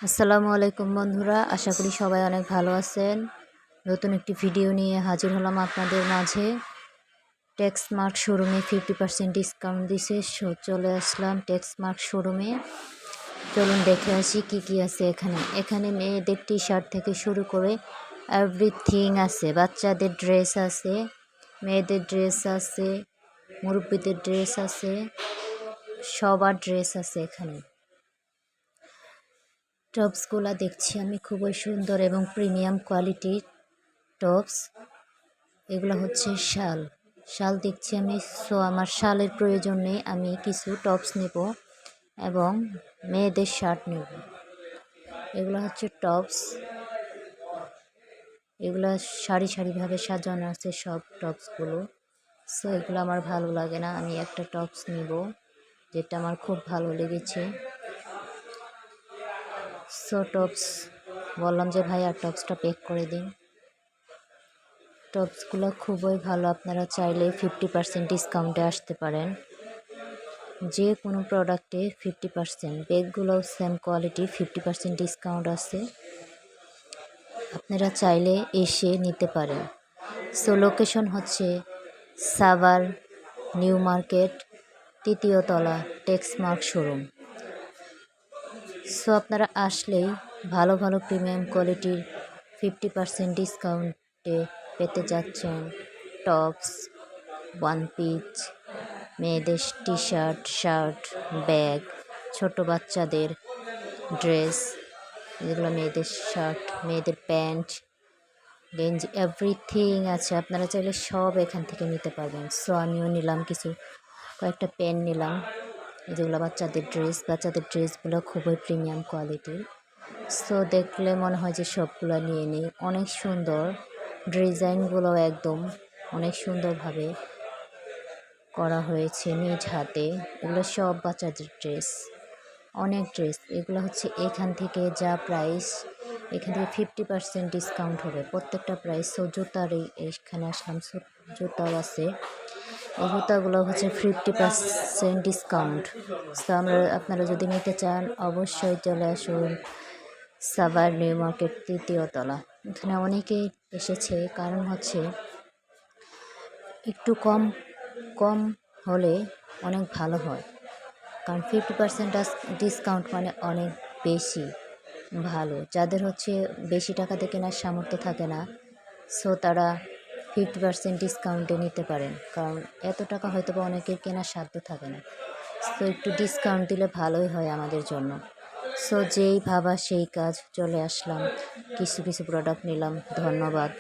আসসালামু আলাইকুম বন্ধুরা, আশা করি সবাই অনেক ভালো আছেন। নতুন একটি ভিডিও নিয়ে হাজির হলাম আপনাদের মাঝে। টেক্সমার্ক শোরুমে 50% ডিসকাউন্ট দিছে, চলে আসলাম টেক্সমার্ক শোরুমে। চলুন দেখে আসি কি কি আছে এখানে। এখানে মেয়েদের টি শার্ট থেকে শুরু করে এভরিথিং আছে। বাচ্চাদের ড্রেস আছে, মেয়েদের ড্রেস আছে, মুরব্বীদের ড্রেস আছে, সবার ড্রেস আছে এখানে। টপসগুলো দেখছি আমি খুবই সুন্দর এবং প্রিমিয়াম কোয়ালিটির টপস। এগুলো হচ্ছে শাল দেখছি আমি। সো আমার শালের প্রয়োজন নেই, আমি কিছু টপস নেব এবং মেয়েদের শার্ট নেব। এগুলো হচ্ছে টপস, এগুলো সারি সারিভাবে সাজানো আছে সব টপসগুলো। সো এগুলো আমার ভালো লাগে না, আমি একটা টপস নেব যেটা আমার খুব ভালো লেগেছে। সো টপস বললাম যে ভাই আর টপসটা প্যাক করে দিন। টপসগুলো খুবই ভালো, আপনারা চাইলে 50% ডিসকাউন্টে আসতে পারেন। যে কোনো প্রোডাক্টে 50%। ব্যাগগুলোও সেম কোয়ালিটি, 50% ডিসকাউন্ট আছে, আপনারা চাইলে এসে নিতে পারেন। সো লোকেশন হচ্ছে সাভার নিউ মার্কেট, 3য় তলা, টেক্সমার্ক শোরুম। সো আপনারা আসলেই ভালো ভালো প্রিমিয়াম কোয়ালিটির 50% ডিসকাউন্টে পেতে যাচ্ছেন টপস, ওয়ান পিস, মেয়েদের টি শার্ট, ব্যাগ, ছোট বাচ্চাদের ড্রেস, যেগুলো মেয়েদের শার্ট, মেয়েদের প্যান্ট, গেঞ্জি, এভরিথিং আছে। আপনারা চাইলে সব এখান থেকে নিতে পারবেন। সো আমিও নিলাম কয়েকটা প্যান্ট নিলাম, যেগুলো বাচ্চাদের ড্রেসগুলো খুবই প্রিমিয়াম কোয়ালিটির। সো দেখলে মনে হয় যে সবগুলো নিয়ে নিই। অনেক সুন্দর ডিজাইনগুলো, একদম অনেক সুন্দরভাবে করা হয়েছে নিজ হাতে। এগুলো সব বাচ্চাদের ড্রেস, অনেক ড্রেস। এগুলো হচ্ছে এখান থেকে যা প্রাইস, এখান থেকে 50% ডিসকাউন্ট হবে প্রত্যেকটা প্রাইস। সো এখানে আসলাম, জুতাও আছে। এই জুতাগুলো হচ্ছে 50% ডিসকাউন্ট। সো আপনারা যদি নিতে চান অবশ্যই চলে আসুন সাভার নিউ মার্কেট, 3য় তলা। এখানে অনেকেই এসেছে, কারণ হচ্ছে একটু কম হলে অনেক ভালো হয়, কারণ 50% ডিসকাউন্ট মানে অনেক বেশি ভালো। যাদের হচ্ছে বেশি টাকা দিয়ে কেনার সামর্থ্য থাকে না, সো তারা 50% ডিসকাউন্টে নিতে পারেন, কারণ এত টাকা হয়তো বা অনেকের কেনার সাধ্য থাকে না। সো একটু ডিসকাউন্ট দিলে ভালোই হয় আমাদের জন্য। সো যেই ভাবা সেই কাজ, চলে আসলাম, কিছু প্রোডাক্ট নিলাম। ধন্যবাদ।